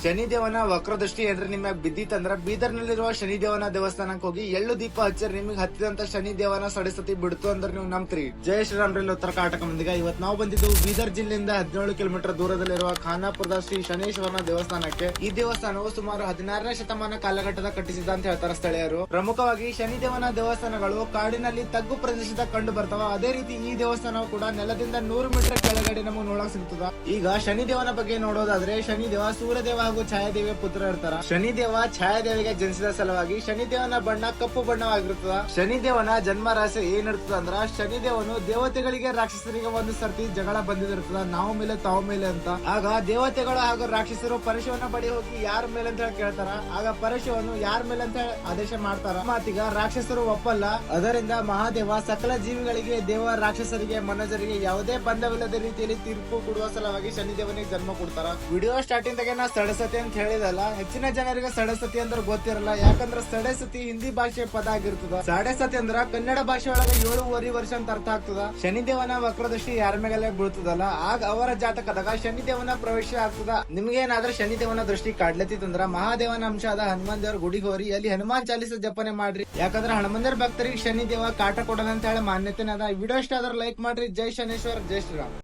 ಶನಿದೇವನ ವಕ್ರದೃಷ್ಟಿ ಏನ್ರಿ ನಿಮ್ಗೆ ಬಿದ್ದಿತ್ತಂದ್ರ ಬೀದರ್ನಲ್ಲಿರುವ ಶನಿದೇವನ ದೇವಸ್ಥಾನಕ್ಕೆ ಹೋಗಿ ಎಳ್ಳು ದೀಪ ಹಚ್ಚರಿ ನಿಮ್ಗೆ ಹತ್ತಿದಂತ ಶನಿದೇವನ ಸಡಿಸತಿ ಬಿಡ್ತು ಅಂದ್ರೆ ನೀವು ನಂಬ್ತೀರಿ. ಜೈ ಶ್ರೀರಾಮ್ರಲ್ಲಿ ಉತ್ತರ ಕರ್ನಾಟಕ ಮಂದಿಗೆ ಇವತ್ತು ನಾವು ಬಂದಿದ್ದೆವು ಬೀದರ್ ಜಿಲ್ಲೆಯಿಂದ 17 ಕಿಲೋಮೀಟರ್ ದೂರದಲ್ಲಿರುವ ಖಾನಾಪುರದ ಶ್ರೀ ಶನೇಶ್ವರನ ದೇವಸ್ಥಾನಕ್ಕೆ. ಈ ದೇವಸ್ಥಾನವು ಸುಮಾರು 16ನೇ ಶತಮಾನ ಕಾಲಘಟ್ಟದ ಕಟ್ಟಿಸಿದ ಅಂತ ಹೇಳ್ತಾರೆ ಸ್ಥಳೀಯರು. ಪ್ರಮುಖವಾಗಿ ಶನಿದೇವನ ದೇವಸ್ಥಾನಗಳು ಕಾಡಿನಲ್ಲಿ ತಗ್ಗು ಪ್ರದೇಶದ ಕಂಡು ಬರ್ತಾವ. ಅದೇ ರೀತಿ ಈ ದೇವಸ್ಥಾನವು ಕೂಡ ನೆಲದಿಂದ 100 ಮೀಟರ್ ಕೆಳಗಡೆ ನಮಗೆ ನೋಡಕ್ ಸಿಗ್ತದ. ಈಗ ಶನಿದೇವನ ಬಗ್ಗೆ ನೋಡೋದಾದ್ರೆ ಶನಿದೇವ ಸೂರ್ಯದೇವ ಹಾಗೂ ಛಾಯಾದೇವಿಯ ಪುತ್ರ ಇರ್ತಾರ. ಶನಿದೇವ ಛಾಯಾದೇವಿಗೆ ಜನಿಸಿದ ಸಲುವಾಗಿ ಶನಿದೇವನ ಬಣ್ಣ ಕಪ್ಪು ಬಣ್ಣವಾಗಿರ್ತದ. ಶನಿದೇವನ ಜನ್ಮ ರಹಸ್ಯ ಏನಿರ್ತದ ಅಂದ್ರ ಶನಿದೇವನು ದೇವತೆಗಳಿಗೆ ರಾಕ್ಷಸರಿಗೆ ಒಂದು ಸರ್ತಿ ಜಗಳ ಬಂದಿದಿರ್ತದ, ನಾವು ಮೇಲೆ ತಾವು ಮೇಲೆ ಅಂತ. ಆಗ ದೇವತೆಗಳು ಹಾಗೂ ರಾಕ್ಷಸರು ಪರಶುವನ ಬಳಿ ಹೋಗಿ ಯಾರ ಮೇಲೆ ಅಂತ ಹೇಳಿ ಕೇಳ್ತಾರ. ಆಗ ಪರಶುವನು ಯಾರ ಮೇಲೆ ಅಂತ ಆದೇಶ ಮಾಡ್ತಾರ. ಮಾತಿಗ ರಾಕ್ಷಸರು ಒಪ್ಪಲ್ಲ. ಅದರಿಂದ ಮಹಾದೇವ ಸಕಲ ಜೀವಿಗಳಿಗೆ ದೇವ ರಾಕ್ಷಸರಿಗೆ ಮನೋಜರಿಗೆ ಯಾವುದೇ ಬಂಧವಿಲ್ಲದ ರೀತಿಯಲ್ಲಿ ತೀರ್ಪು ಕೊಡುವ ಸಲುವಾಗಿ ಶನಿದೇವನಿಗೆ ಜನ್ಮ ಕೊಡ್ತಾರ. ವಿಡಿಯೋ ಸ್ಟಾರ್ಟಿಂಗ್ ದಾಗ ನಾ ಸಡಸತಿ ಅಂತ ಹೇಳಿದಲ್ಲ, ಹೆಚ್ಚಿನ ಜನರಿಗೆ ಸಡಸತಿ ಅಂದ್ರೆ ಗೊತ್ತಿರಲ್ಲ. ಯಾಕಂದ್ರೆ ಸಡಸತಿ ಹಿಂದಿ ಭಾಷೆ ಪದ ಆಗಿರ್ತದ. ಸಡಸತಿ ಅಂದ್ರ ಕನ್ನಡ ಭಾಷೆ ಒಳಗೆ 7.5 ವರ್ಷ ಅಂತ ಅರ್ಥ ಆಗ್ತದ. ಶನಿದೇವನ ವಕ್ರದೃಷ್ಟಿ ಯಾರ ಮೇಲೆ ಬೀಳ್ತದಲ್ಲ ಆಗ ಅವರ ಜಾತಕದಾಗ ಶನಿದೇವನ ಪ್ರವೇಶ ಆಗ್ತದ. ನಿಮ್ಗೇನಾದ್ರೂ ಶನಿದೇವನ ದೃಷ್ಟಿ ಕಾಡ್ಲತ್ತಿತ್ತಂದ್ರ ಮಹಾದೇವನ ಅಂಶ ಆದ ಹನುಮಾನ್ ದೇವ್ರ ಗುಡಿಗೆ ಹೋರಿ, ಅಲ್ಲಿ ಹನುಮಾನ್ ಚಾಲಿಸ ಜಪನೆ ಮಾಡ್ರಿ. ಯಾಕಂದ್ರೆ ಹನುಮಾನ್ ದೇವ್ರ ಭಕ್ತರಿಗೆ ಶನಿದೇವ ಕಾಟ ಕೊಡೋಣ ಅಂತ ಹೇಳಿ ಮಾನ್ಯತೆ ಅದ. ವಿಡಿಯೋ ಇಷ್ಟ ಆದ್ರೆ ಲೈಕ್ ಮಾಡ್ರಿ. ಜೈ ಶನೇಶ್ವರ್, ಜೈ ಶ್ರೀರಾಮ್.